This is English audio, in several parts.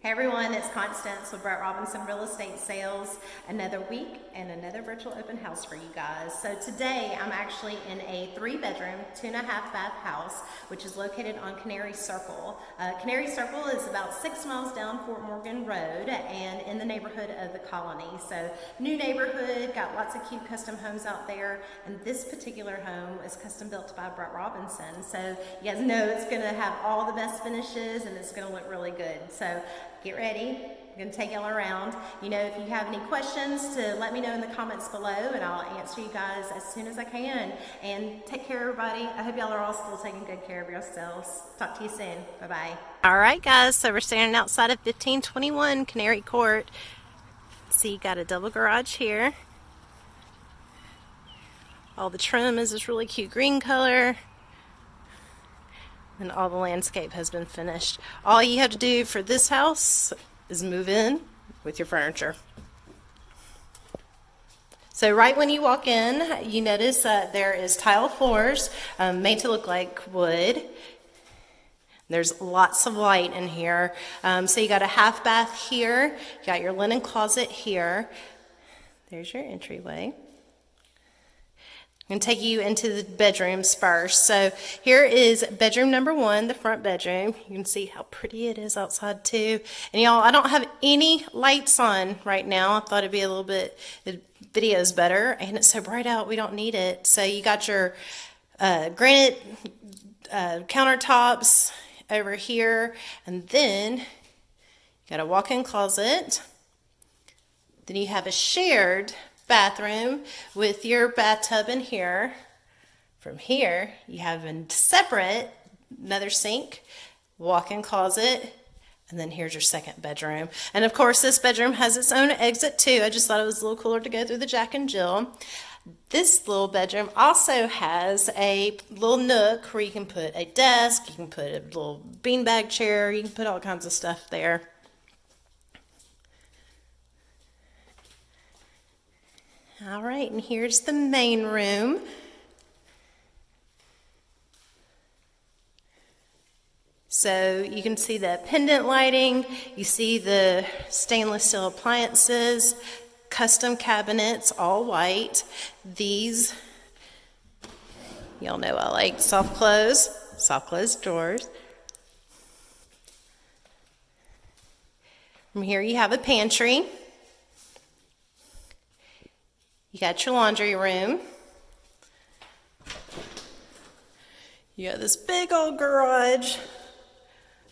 Hey everyone, it's Constance with Brett Robinson Real Estate Sales. Another week and another virtual open house for you guys. So today I'm actually in a 3-bedroom, 2.5 bath house, which is located on Canary Circle. Canary Circle is about 6 miles down Fort Morgan Road and in the neighborhood of the Colony. So new neighborhood, got lots of cute custom homes out there. And this particular home is custom built by Brett Robinson. So you guys know it's gonna have all the best finishes and it's gonna look really good. So get ready. I'm going to take y'all around. You know, if you have any questions, to let me know in the comments below and I'll answer you guys as soon as I can. And take care, everybody. I hope y'all are all still taking good care of yourselves. Talk to you soon. Bye-bye. All right, guys. So we're standing outside of 1521 Canary Court. See, you got a double garage here. All the trim is this really cute green color. And all the landscape has been finished. All you have to do for this house is move in with your furniture. So right when you walk in, you notice that there is tile floors made to look like wood. There's lots of light in here. So you got a half bath here. You got your linen closet here. There's your entryway. I'm going to take you into the bedrooms first. So here is bedroom number 1, the front bedroom. You can see how pretty it is outside too. And y'all, I don't have any lights on right now. I thought it'd be a little bit, the video's better. And it's so bright out, we don't need it. So you got your granite countertops over here. And then you got a walk-in closet. Then you have a shared bathroom with your bathtub in here. From here, you have a separate, another sink, walk-in closet, and then here's your second bedroom. And of course, this bedroom has its own exit too. I just thought it was a little cooler to go through the Jack and Jill. This little bedroom also has a little nook where you can put a desk, you can put a little beanbag chair, you can put all kinds of stuff there. All right, and here's the main room. So you can see the pendant lighting, you see the stainless steel appliances, custom cabinets, all white. These, y'all know I like soft close doors. From here you have a pantry. You got your laundry room. You got this big old garage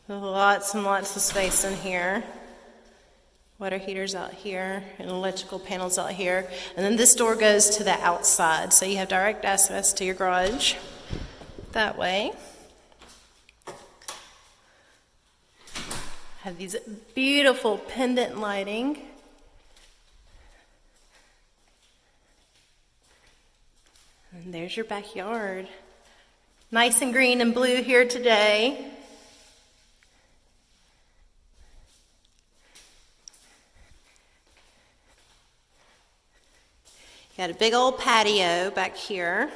with lots and lots of space in here. Water heaters out here and electrical panels out here. And then this door goes to the outside, so you have direct access to your garage that way. Have these beautiful pendant lighting. And there's your backyard. Nice and green and blue here today. Got a big old patio back here.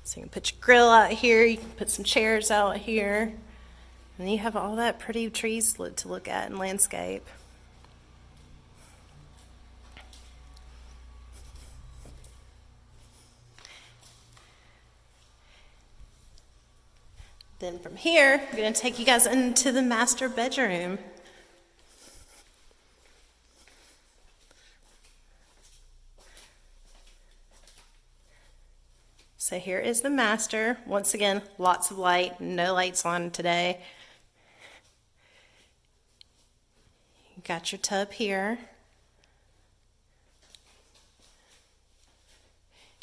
So you can put your grill out here, you can put some chairs out here. And you have all that pretty trees to look at and landscape. Then from here, I'm going to take you guys into the master bedroom. So here is the master. Once again, lots of light, no lights on today. You got your tub here.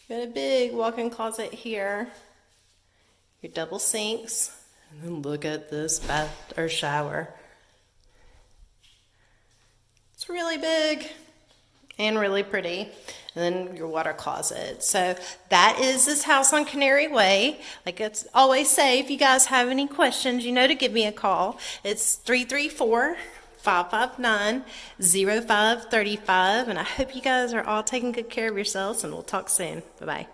You got a big walk-in closet here. Your double sinks, and then look at this bath or shower. It's really big and really pretty. And then your water closet. So that is this house on Canary Way. Like I always say, if you guys have any questions, you know to give me a call. It's 334-559-0535. And I hope you guys are all taking good care of yourselves, and we'll talk soon. Bye-bye.